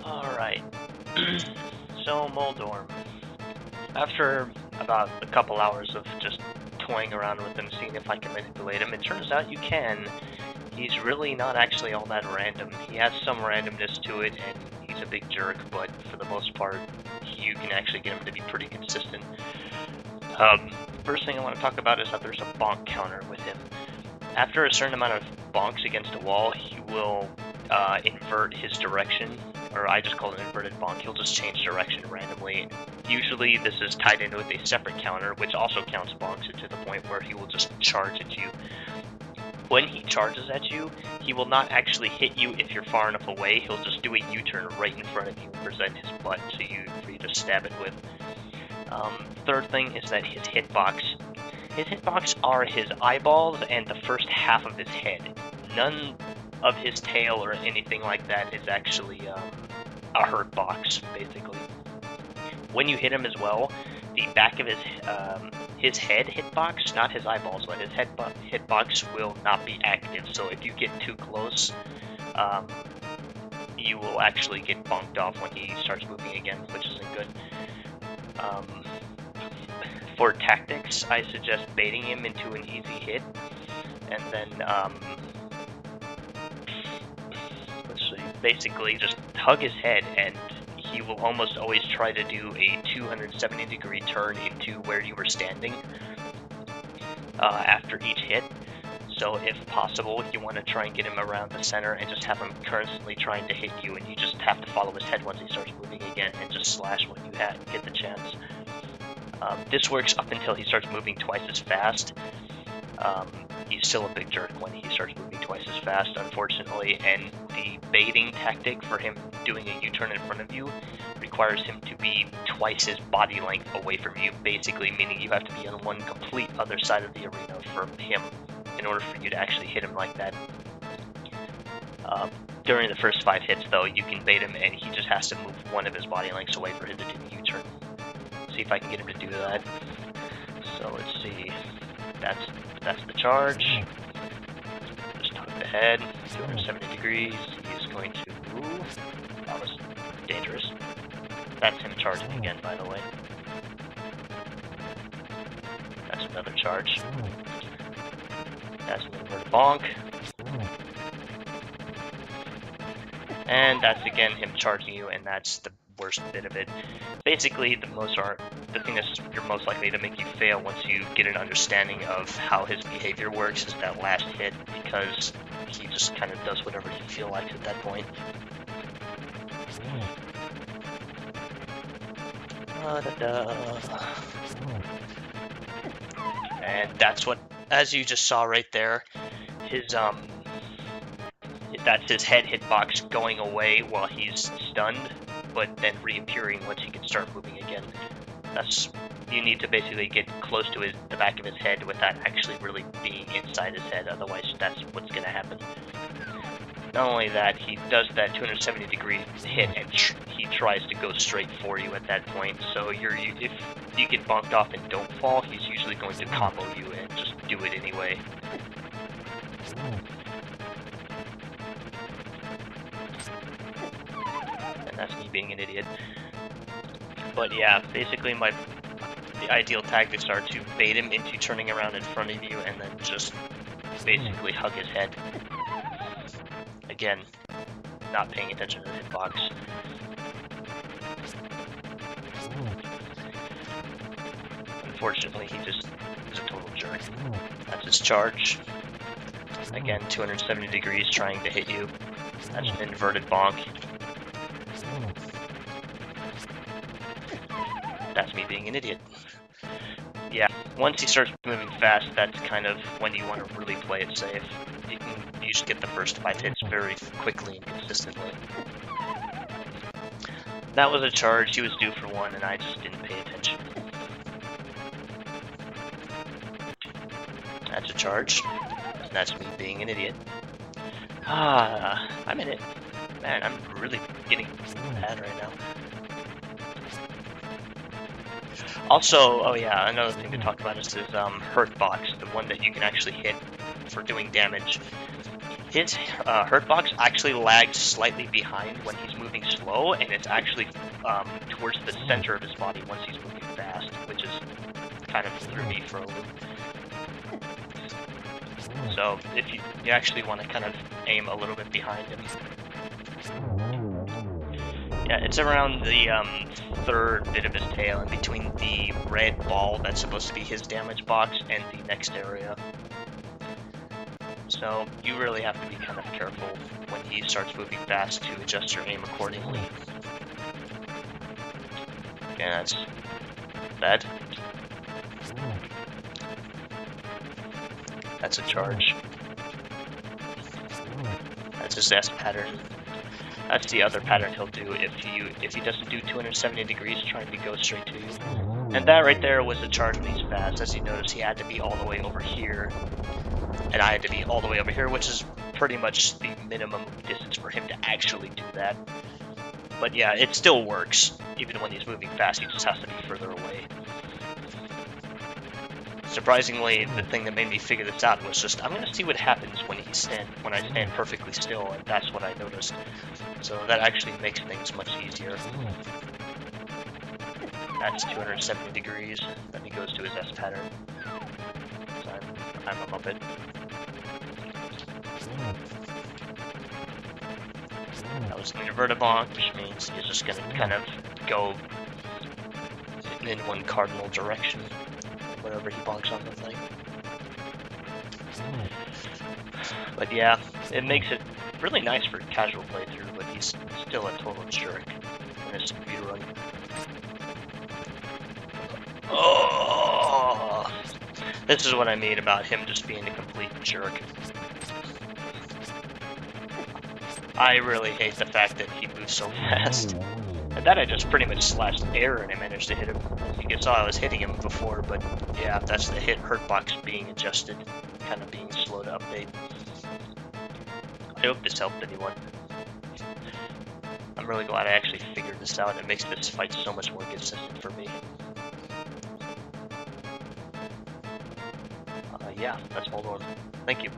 Alright. So, Moldorm. After about a couple hours of just toying around with him, seeing if I can manipulate him, it turns out you can. He's really not actually all that random. He has some randomness to it, and he's a big jerk, but for the most part, you can actually get him to be pretty consistent. First thing I want to talk about is that there's a bonk counter with him. After a certain amount of bonks against a wall, he will invert his direction, or I just call it an inverted bonk. He'll just change direction randomly. Usually this is tied in with a separate counter, which also counts bonks to the point where he will just charge at you. When he charges at you, he will not actually hit you if you're far enough away. He'll just do a U-turn right in front of you and present his butt for you to stab it with. Third thing is that his hitbox. His hitbox are his eyeballs and the first half of his head. None of his tail or anything like that is actually a hurt box, basically. When you hit him as well, the back of his head hitbox, not his eyeballs, but his head hitbox will not be active. So if you get too close, you will actually get bonked off when he starts moving again, which isn't good. For tactics, I suggest baiting him into an easy hit, and then basically just hug his head, and he will almost always try to do a 270-degree turn into where you were standing after each hit. So if possible, you want to try and get him around the center and just have him constantly trying to hit you, and you just have to follow his head once he starts moving again and just slash when you get the chance. This works up until he starts moving twice as fast. He's still a big jerk when he starts moving twice as fast, unfortunately, and the baiting tactic for him doing a U-turn in front of you requires him to be twice his body length away from you, basically meaning you have to be on one complete other side of the arena from him in order for you to actually hit him like that. During the first 5 hits, though, you can bait him, and he just has to move one of his body lengths away for him to do the U-turn. See if I can get him to do that. So let's see. That's the charge. Just tuck the head, 270 degrees. He's going to... Ooh, that was dangerous. That's him charging again, by the way. That's another charge. That's an inverted bonk. And that's again him charging you, and that's the worst bit of it. Basically, the thing that's you're most likely to make you fail once you get an understanding of how his behavior works is that last hit, because he just kind of does whatever he feels like at that point. And that's what, as you just saw right there, that's his head hitbox going away while he's stunned, but then reappearing once he can start moving again. You need to basically get close to the back of his head without actually really being inside his head, otherwise that's what's going to happen. Not only that, he does that 270-degree hit, and he tries to go straight for you at that point, so if you get bonked off and don't fall, he's usually going to combo you and just do it anyway. That's me being an idiot. But yeah, basically the ideal tactics are to bait him into turning around in front of you and then just basically hug his head. Again, not paying attention to the hitbox. Unfortunately, he just is a total jerk. That's his charge. Again, 270 degrees trying to hit you. That's an inverted bonk. That's me being an idiot. Yeah, once he starts moving fast, that's kind of when you want to really play it safe. You just get the first 5 hits very quickly and consistently. That was a charge, he was due for one, and I just didn't pay attention. That's a charge, and that's me being an idiot. I'm in it. Man, I'm really getting bad right now. Also, oh yeah, another thing to talk about is this hurt box, the one that you can actually hit for doing damage. His hurtbox actually lags slightly behind when he's moving slow, and it's actually towards the center of his body once he's moving fast, which is kind of threw me for a loop. So if you actually want to kind of aim a little bit behind him. Yeah, it's around the third bit of his tail, in between the red ball that's supposed to be his damage box and the next area. So you really have to be kind of careful when he starts moving fast to adjust your aim accordingly. Yeah, that's bad. That's a charge. That's his S pattern. That's the other pattern he'll do if he doesn't do 270 degrees trying to go straight to you. And that right there was the charge when he's fast. As you notice, he had to be all the way over here, and I had to be all the way over here, which is pretty much the minimum distance for him to actually do that. But yeah, it still works. Even when he's moving fast, he just has to be further away. Surprisingly, the thing that made me figure this out was just, I'm gonna see what happens when I stand perfectly still, and that's what I noticed. So that actually makes things much easier. That's 270 degrees. Then he goes to his S pattern. So I'm a Muppet. That was an inverted bonk, which means he's just gonna kind of go in one cardinal direction wherever he bonks on the thing. But yeah, it makes it really nice for casual playthrough, but he's still a total jerk in his speed run. Oh! This is what I mean about him just being a complete jerk. I really hate the fact that he moves so fast. And that I just pretty much slashed air and I managed to hit him. You saw I was hitting him before, but yeah, that's the hurt box being adjusted, kind of being slow to update. I hope this helped anyone. I'm really glad I actually figured this out. It makes this fight so much more consistent for me. Yeah, that's Moldorm. Thank you.